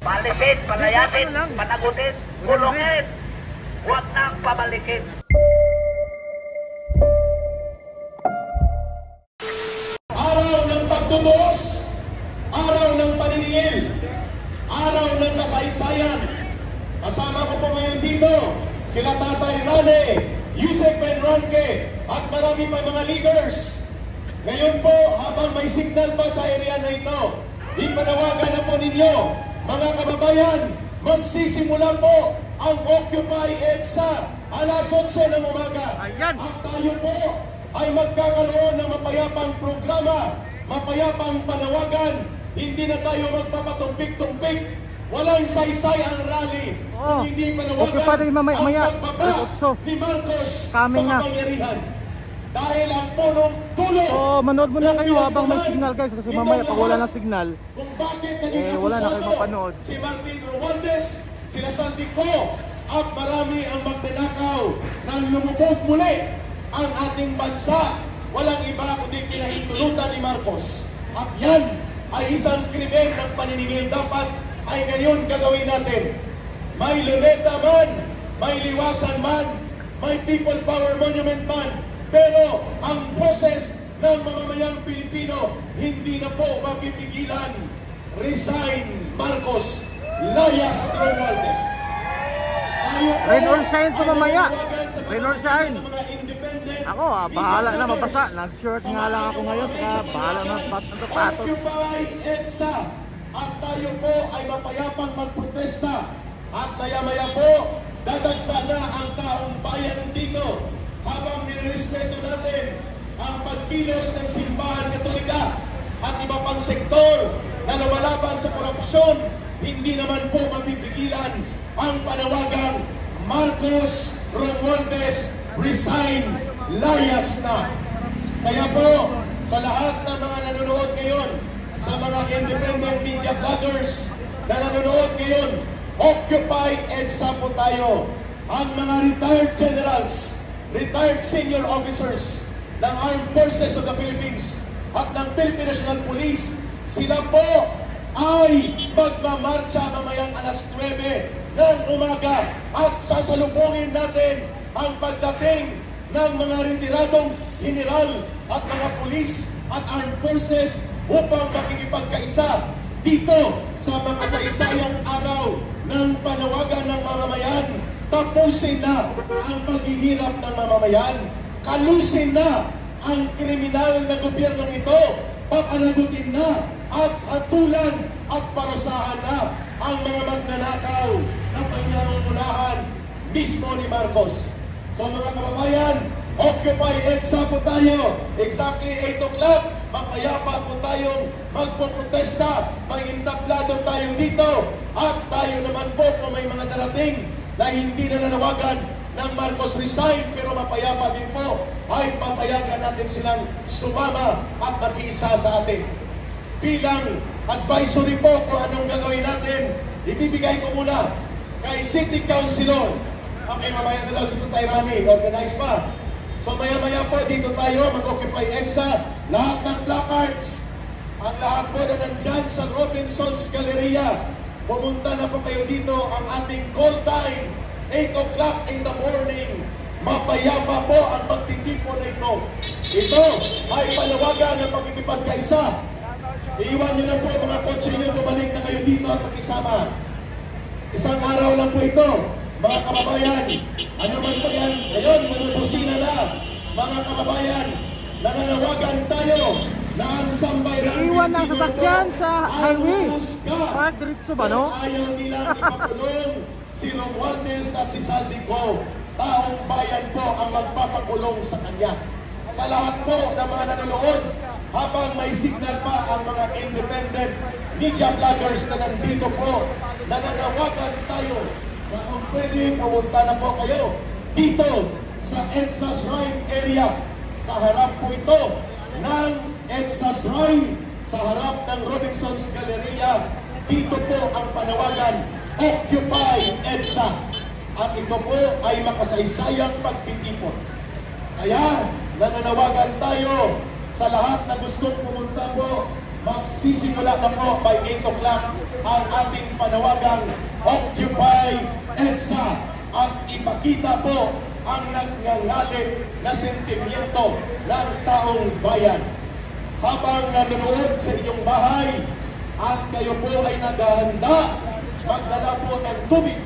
Palisin, palayasin, panagutin, kulungin. Huwag nang pabalikin. Araw ng pagtutuos, araw ng paniningil, araw ng kasaysayan. Kasama ko po ngayon dito, sila Tatay Rane, Yusek Benronque, at marami pa mga leaders. Ngayon po, habang may signal pa sa area na ito, ipanawagan na po ninyo, mga kababayan, magsisimula po ang Occupy EDSA alas 8 ng umaga. At tayo po ay magkakaroon ng mapayapang programa, mapayapang panawagan. Hindi na tayo magpapatumpik-tumpik. Walang saysay ang rally. Kung hindi panawagan ang pagbaba ni Marcos sa kapangyarihan. Dahil ang punong dulo. Manood muna kayo habang may signal guys, kasi mamaya pag wala ng signal, kung bakit naging wala na kayo akusado mapanood. si Martin Romualdez, sila Saltico, at marami ang magnanakaw nang lumubog muli ang ating bansa. Walang iba kundi pinahintulutan ni Marcos. At yan ay isang krimen ng paniningil. Dapat ay ngayon gagawin natin. May luneta man, may liwasan man, may people power monument man, pero ang proses ng mamamayang Pilipino hindi na po mapipigilan. Resign Marcos, layas Romualdez. Rain or shine sa mamaya. Rain or shine. Ako bahala na mabasa. Nag-short nga lang ako ngayon, kaya bahala na patot. Occupy EDSA. At tayo po ay mapayapang magprotesta. At maya-maya po, dadagsa na ang taong bayan dito. Habang nirespeto natin ang pagkilos ng simbahan Katolika at iba pang sektor na lumalaban sa korupsyon, hindi naman po mapipigilan ang panawagang Marcos Romualdez resign, layas na. Kaya po, sa lahat ng mga nanonood ngayon, sa mga independent media vloggers na nanonood ngayon, Occupy EDSA po tayo. Ang mga retired generals, retired senior officers ng Armed Forces of the Philippines at ng Philippine National Police, sila po ay magmamarcha mamayang alas 9 ng umaga at sasalubungin natin ang pagdating ng mga retiradong general at mga pulis at armed forces upang makikipagkaisa dito sa makasaysayang araw ng panawagan ng mamamayan. Tapusin na ang paghihirap ng mamamayan. Kalusin na ang kriminal na gobyernong ito. Papanagutin na at hatulan at parusahan na ang mga magnanakaw na pinangungunahan mismo ni Marcos. So mga kababayan, Occupy EDSA po tayo. Exactly 8 o'clock, mapayapa po tayong magpoprotesta. Mag-intablado tayo dito. At tayo naman po kung may mga darating na hindi na nanawagan ng Marcos resign pero mapayapa din po, ay papayagan natin silang sumama at mag-iisa sa atin. Bilang advisory po kung anong gagawin natin, ibibigay ko muna kay City Councilor. Okay, mamaya na daw si Tatay Rani, organize pa. So maya-maya po dito tayo mag-Occupy EDSA. Lahat ng placards, ang lahat po na nandyan sa Robinson's Galleria, pumunta na po kayo dito. Ang ating call time, 8 o'clock in the morning. Mapayapa po ang pagtitipon na ito. Ito ay panawagan ng pagkikipagkaisa. Iiwan nyo na po mga kotse nyo, bumalik na kayo dito at mag-isama. Isang araw lang po ito, mga kababayan. Ano man po yan, ngayon, manubusina na. Mga kababayan, nananawagan tayo na ang sambay ng Iwan ng sasakyan sa highway. Park diretso ba, no? Ayaw nilang ipakulong si Romualdez at si Saldico. Taong bayan po ang magpapakulong sa kanya. Sa lahat po ng mga nanonood, habang may signal pa ang mga independent media vloggers na nandito po, nananawagan tayo na kung pwede, pumunta na po kayo dito sa EDSA Shrine area. Sa harap po ito ng EDSA Shrine, sa harap ng Robinson's Galleria. Dito po ang panawagan, Occupy EDSA. At ito po ay makasaysayang pagtitipon. Kaya nananawagan tayo sa lahat na gustong pumunta po magsisimula na po by 8 o'clock ang ating panawagang Occupy EDSA at ipakita po ang nagngangalit na sentimiento ng taong bayan. Habang nanonood sa inyong bahay at kayo po ay naghahanda, magdala po ng tubig,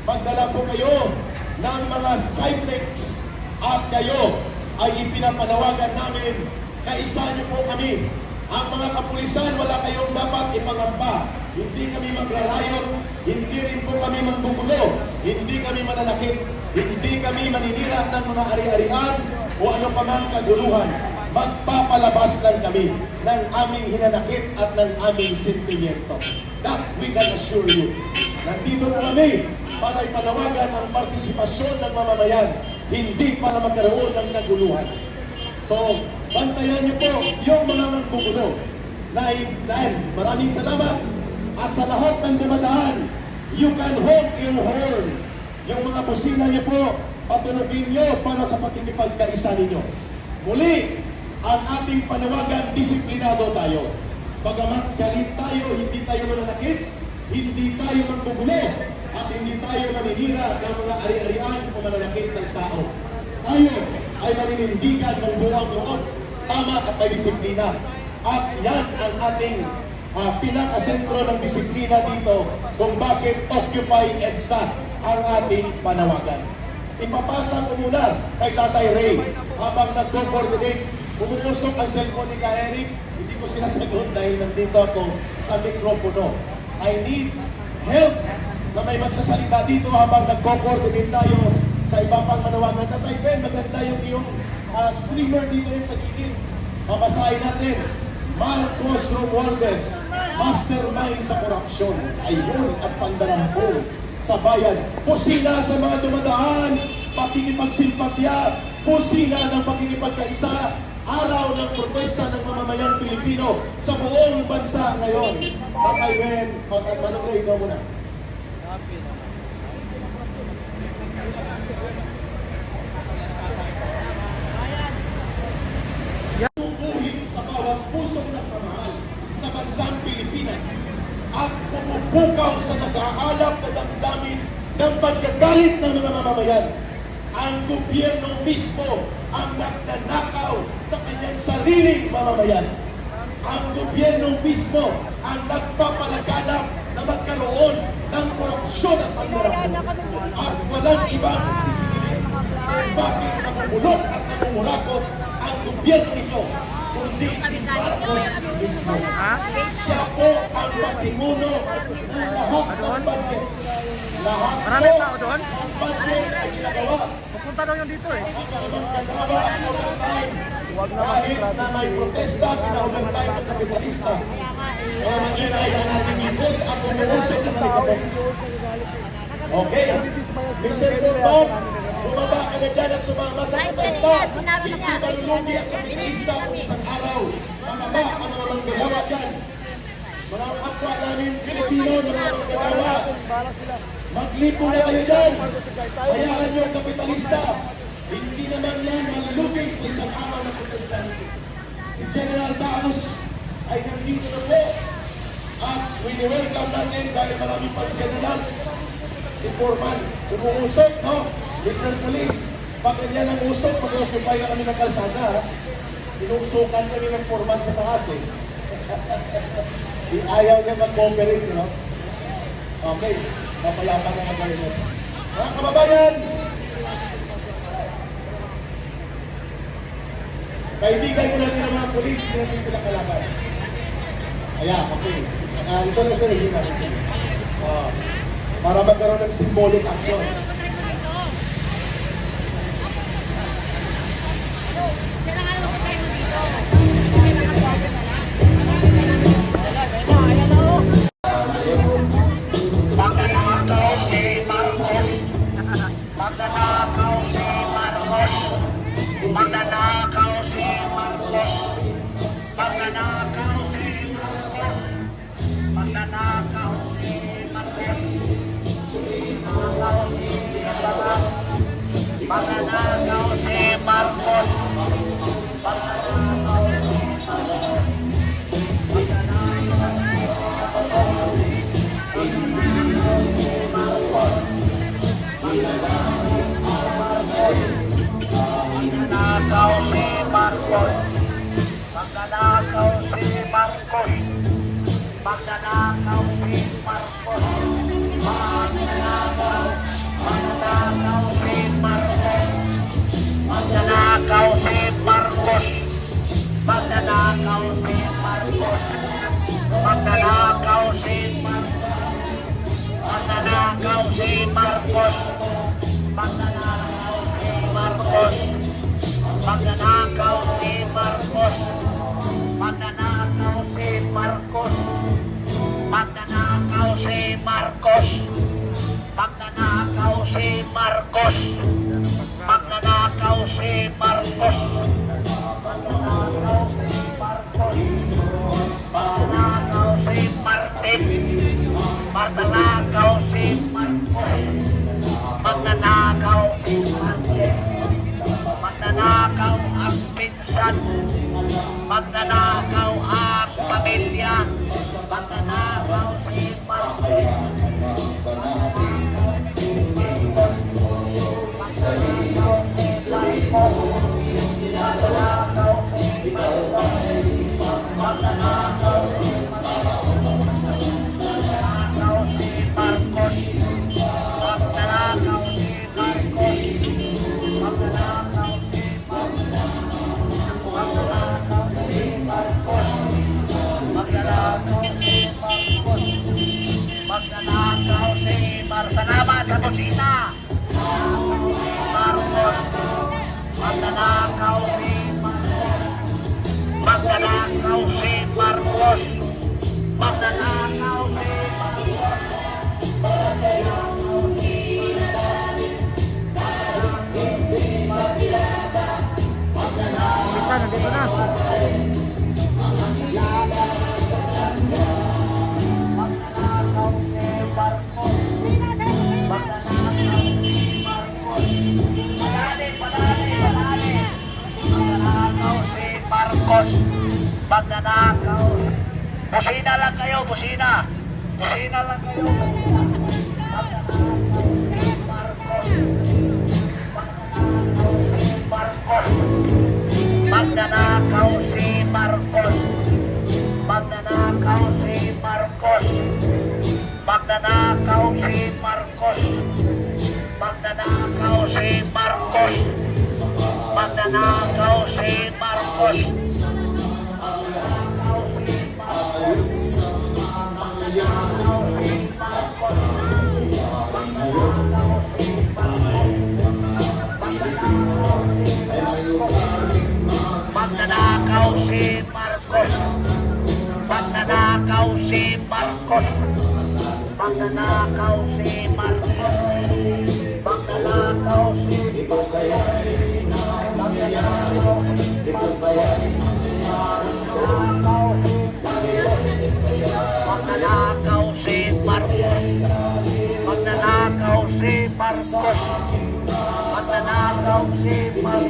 magdala po kayo ng mga skyflakes at kayo ay ipinapanawagan namin, kaisa niyo po kami. Ang mga kapulisan, wala kayong dapat ipangamba. Hindi kami magrarayot, hindi rin po kami manggugulo, hindi kami mananakit, hindi kami maninira ng mga ari-arian o ano pa mang kaguluhan. Magpapalabas lang kami ng aming hinanakit at ng aming sentimiento. That we can assure you. Nandito po kami para ipanawagan ang partisipasyon ng mamamayan, hindi para magkaroon ng kaguluhan. So, bantayan niyo po yung mga manggugulo. Dahil maraming salamat at sa lahat ng dumadaan, you can hold your horn. Yung mga busina niyo po, patunogin niyo para sa pakikipagkaisa ninyo. Muli, ang ating panawagan, disiplinado tayo. Bagamat galit tayo, hindi tayo mananakit, hindi tayo manggugulo, at hindi tayo maninira ng mga ari-arian o mananakit ng tao. Tayo ay maninindigan ng buong loob, tama at may disiplina. At yan ang ating pinakasentro ng disiplina dito kung bakit Occupy EDSA ang ating panawagan. Ipapasa ko muna kay Tatay Ray habang nagko-coordinate. Umuusok ang cellphone ni Ka Eric, hindi ko sinasagot dahil nandito ako sa mikropono. I need help na may magsasalita dito habang nagko-coordinate tayo sa iba pang manawagan. Tatay Ben, maganda yung iyong streamer dito yun sa gilid. Babasahin natin. Marcos Romualdez, mastermind sa korupsyon. Ayun at pandarampol sa bayan. Pusina sa mga dumadaan, pakikipagsimpatya, pusina ng pakikipagkaisa, araw ng protesta ng mamamayang Pilipino sa buong bansa ngayon. Tatay Ben, Manong Ray, ikaw muna. Tutuhin sa bawat pusong nagmamahal sa bansang Pilipinas at pumupukaw sa nag-aalap na damdamin ng pagkagalit ng mga mamamayan. Ang gobyerno mismo ang nagnanakaw sa kanyang sariling mamamayan. Ang gobyerno mismo ang nagpapalaganap na magkaroon ng korupsyon at pandaramo. At walang ibang sisigilin kung bakit namumulot at namumurakot ang gobyerno nito, kundi si Marcos mismo. Siya po ang masimuno ng lahat ng budget. Lahat po ng budget ay ginagawa. Pupunta daw yung dito eh. Ang mga magkagawa ang overtime. Kahit na may protesta, pina-overtime ng kapitalista. Kaya mag-ingay ang ating likod at umuusok ang alikabok. Okay. Mr. Purban, bumaba ka na dyan at sumama sa protesta. Hindi malulugi ang kapitalista kung isang araw. Mamaba ang mga manggagawa dyan. Mga kapwa namin Pilipino na mga manggagawa. Maglipo na kayo dyan. Hayaan niyo ang kapitalista. Hindi naman yan malulugig sa isang araw na protesta. Si General Taos ay nandito na po. At wini-welcome natin dahil marami pang generals. Si Foreman, umuusok, no? Mr. Police, pag ganyan ang usok, mag-occupy na kami ng kalsada. Inuusokan kami ng Foreman sa taas, eh. Ayaw niya mag-cooperate, no? Okay, mapayapan na mag-resort. Mga kababayan, kaibigan mo natin ang mga polis, hindi natin sila kalaban. Ayan, okay. Ito na sila, hindi natin sila. Para magkaroon ng symbolic action. Magnanakaw si Marcos. Magnanakaw si Marcos. Magnanakaw si Marcos. Magnanakaw si Marcos. Magnanakaw si Marcos. Magnanakaw si Marcos. Magnanakaw si Marcos. Magnanakaw si Marcos. Magnanakaw si Marcos. Magnanakaw si Marcos. Magnanakaw si Marcos. Magnanakaw si Marcos. Magnanakaw si Marcos. Magnanakaw si Marcos. Magnanakaw si Marcos. Magnanakaw si Marcos. Magnanakaw si Marcos. Magnanakaw si Marcos. Magnanakaw si Marcos. Magnanakaw si Marcos. Magnanakaw si Martin. Magnanakaw si Marcos. Magnanakaw si Martin. Magnanakaw ang pinsan. Magnanakaw ang pamilya. Magnanakaw si Martin. Salamat sa kusina. Marcos. Magnanakaw si Marcos. Magnanakaw si Marcos. Magnanakaw si Nandito na. Magnanakaw. Busina lang kayo, busina. Busina lang kayo. Magnanakaw si Marcos. Magnanakaw si Marcos. Magnanakaw si Marcos. Magnanakaw si Marcos. Magnanakaw si Marcos. Magnanakaw si Marcos. Magnanakaw si Marcos. Magnanakaw si Marcos. Magnanakaw si Magnanakaw si Marcos. Magnanakaw si Marcos. Magnanakaw si Marcos. Magnanakaw si Marcos. Magnanakaw si Marcos. Magnanakaw si Marcos.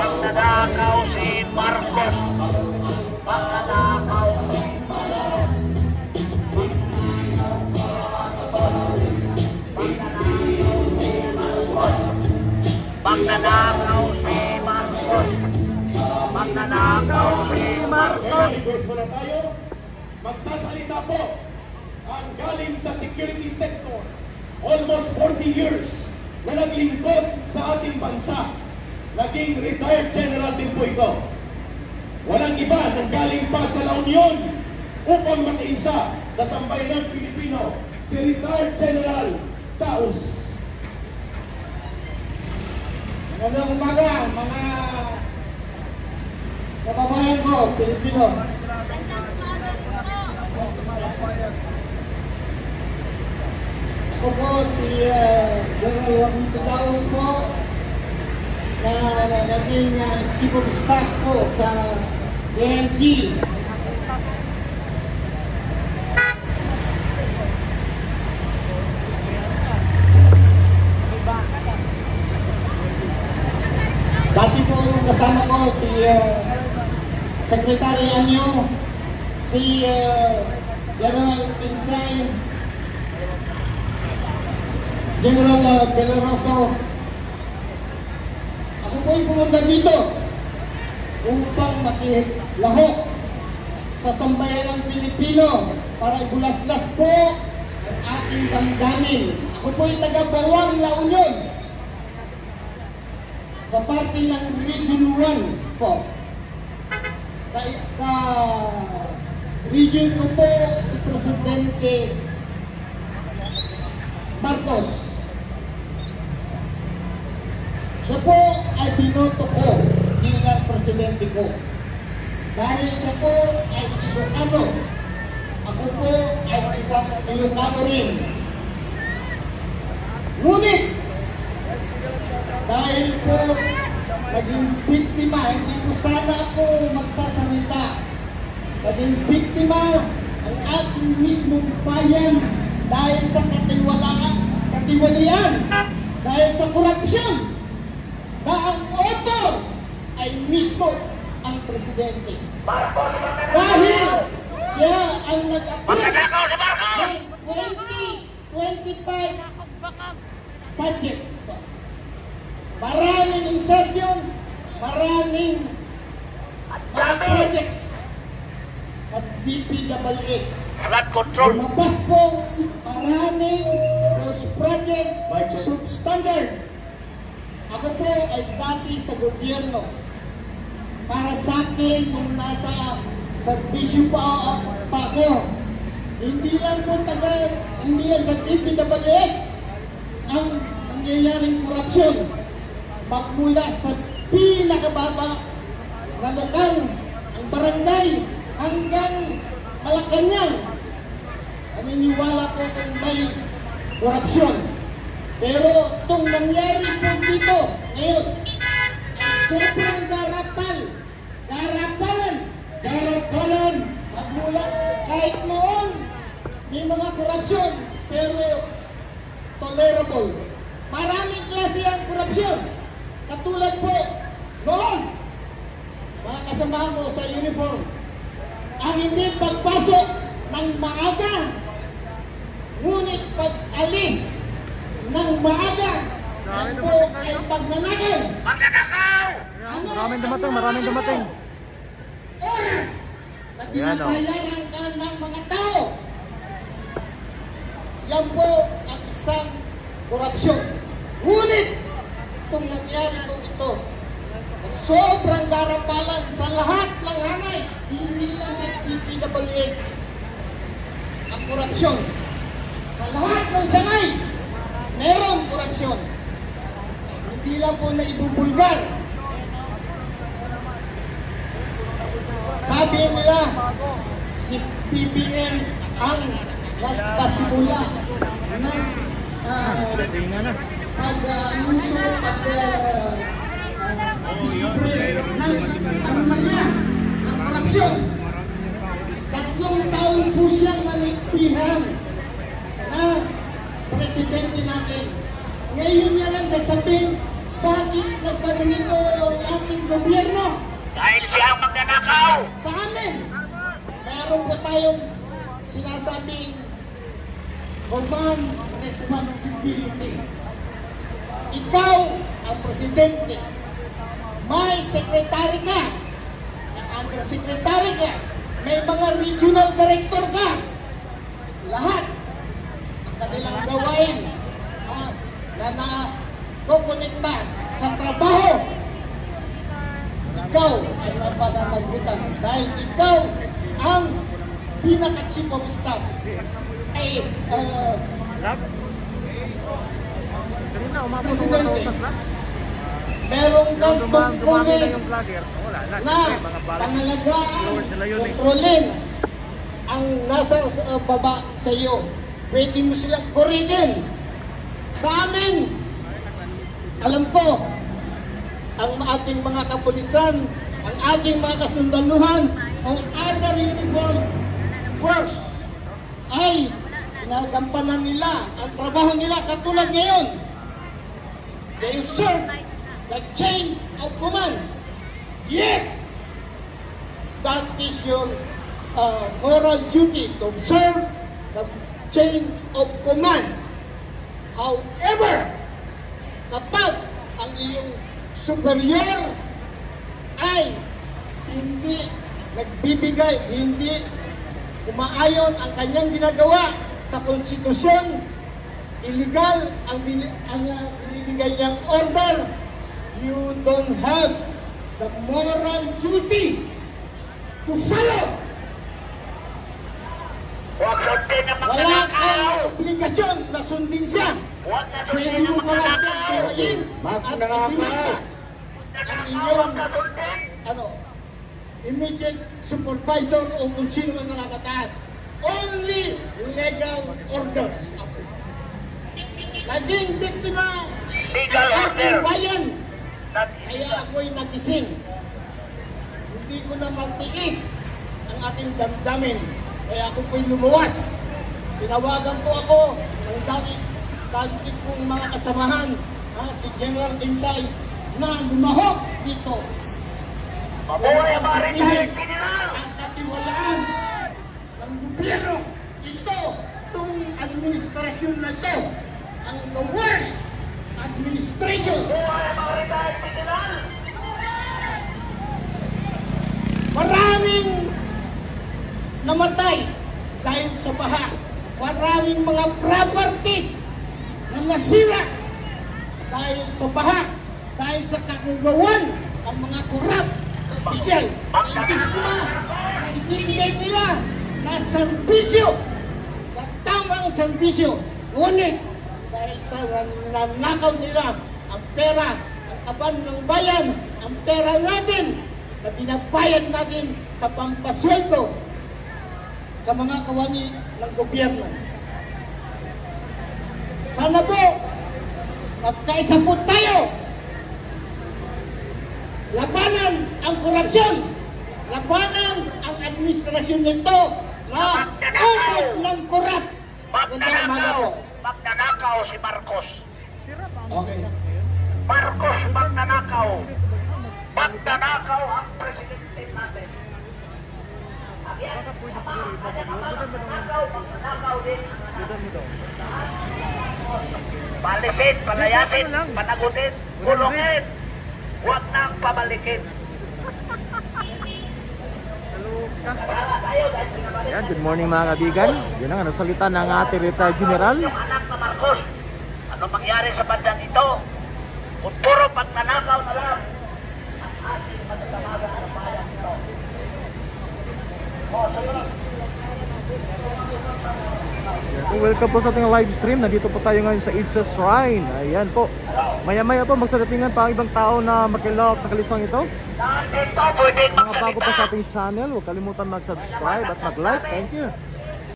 Magnanakaw si Marcos. Magnanakaw si Magnanakaw si Marcos. Magnanakaw si Marcos. Reverse muna tayo. Magsasalita po ang galing sa security sector. Almost 40 years na naglingkod sa ating bansa. Naging retired general din po ito. Walang iba nang galing pa sa La Union upang makiisa sa sambayanang Pilipino, si retired General Taus. Magandang umaga, mga kababayan ko, Pilipino. Ako po si General Juan Taus po, na naging Chief of Staff po sa DLG. Dati po kasama ko si Secretary Anyo, si Ensign General De La Rosa, ako po'y pumunta dito upang makilahok sa sambayan ng Pilipino para ibulaslas po ang ating damdamin. Ako po'y taga-Bawang La Union sa parte ng Region 1 po. Region ko po si Presidente Marcos. Siya po ay binoto ko bilang presidente ko. Dahil siya po ay Ilocano. Ako po ay isang Ilocano rin. Ngunit, dahil po naging biktima, hindi po sana ako magsasalita. Naging biktima ang ating mismong bayan dahil sa katiwalian, dahil sa korupsyon, na ang author ay mismo ang presidente. Dahil siya ang nag-approve ng 2025 budget. Maraming insertion, maraming mga projects sa DPWH. Flood control. Lumabas po maraming those projects substandard. Ako po ay dati sa gobyerno. Para sa akin, kung nasa serbisyo pa ako, hindi lang sa DPWH ang nangyayaring korupsyon. Magmula sa pinakababa na lokal, ang barangay, hanggang Malacanang. Naniniwala po kung may korupsyon. Pero itong nangyari po dito ngayon, ang sobrang garapalan, magmula kahit noon may mga korupsyon, pero tolerable. Maraming klase ang korupsyon. Katulad po noon, mga kasamahan ko sa uniform, ang hindi pagpasok ng maaga, ngunit pag-alis ng maaga, yan po ay pagnanakaw. Ano Maraming dumating. Oras na binabayaran ka ng mga tao. Yan po ang isang korupsyon. Ngunit, itong nangyari po ito, na sobrang garapalan sa lahat ng hanay, hindi lang sa DPWH ang korupsyon. Sa lahat ng sangay, meron korupsyon. Hindi lang po na ibubulgar. Sabi nila, si BBM ang nagpasimula ng pag-anuso at discovery ng anomalya, ng korupsyon. 3 taon po siyang nanikpihan na presidente natin. Ngayon niya lang sasabihin, bakit nagkaganito ang ating gobyerno? Dahil siya ang magnanakaw. Sa amin, meron po tayong sinasabing command responsibility. Ikaw ang presidente. May sekretary ka, may undersecretary ka, may mga regional director ka. Lahat ang kanilang gawain na nakukonekta sa trabaho. Ikaw ay mapananagutan dahil ikaw ang pinaka-chief of staff. Ay, presidente, meron kang tungkulin na pangalagaan, kontrolin ang nasa baba sa iyo. Pwede mo silang kuridin. Sa amin, alam ko, ang ating mga kapulisan, ang ating mga kasundaluhan, ang other uniform force ay pinagampanan nila ang trabaho nila katulad ngayon. They serve the chain of command. Yes, that is your moral duty to observe the chain of command. However, kapag ang iyong superior ay hindi nagbibigay, hindi umaayon ang kanyang ginagawa sa konstitusyon, illegal ang binibigay niyang order, you don't have the moral duty to follow. Huwag sundin ng mga Wala kang nanakaw. obligasyon na sundin siya. Huwag na Pwede sundin mo ng pa mga nga siyang nanakaw. surayin at idimanda ang inyong immediate supervisor o kung sino man nakakataas. Only legal orders. Naging biktima Legal ang order. ating bayan. Kaya ako'y nagising. Hindi ko na matiis ang aking damdamin. Kaya ako po'y lumuwas. Tinawagan po ako ng dati kong mga kasamahan, si General Kinsay, na lumahok dito. Mabuhay ang mga Sabihin, retired general. ang katiwalaan ng gobyerno, itong administrasyon na ito, ang the worst administration. Mabuhay ang mga retired general. Maraming namatay dahil sa baha. Maraming mga properties na nasira dahil sa baha, dahil sa kagagawan ng mga korap na opisyal. Imbis ko na ibibigay nila na serbisyo, na tamang serbisyo. Ngunit dahil sa nanakaw nila ang pera, ang kaban ng bayan, ang pera natin na binabayad natin sa pampasweldo sa mga kawani ng gobyerno. Sana po, magkaisa po tayo. Labanan ang korupsyon. Labanan ang administrasyon nito na ubod ng korap. Magandang umaga po. Magnanakaw si Marcos. Okay. Marcos magnanakaw. Magnanakaw ang presidente natin. Magnanakaw din. Palisin, palayasin, panagutin, kulungin. Huwag nang pabalikin. Kasama tayo dahil pinabalik Ayan, good morning mga kaibigan. Yan ang nasalita ng ating retired general. yung anak na Marcos. Ano mangyari sa bandang ito? Kung puro pagnanakaw na lang ang ating pagkatamasa ng bayan ito. O, sunod. So, welcome po sa ating live stream. Nandito po tayo ngayon sa Isa Shrine. Ayan po. Maya-maya po magsadatingan pa ang ibang tao na makilala sa kalisang ito. Dahil dito pwedeng Mga bago pa magsalita. sa ating channel, huwag kalimutan mag-subscribe at mag-like. Thank you.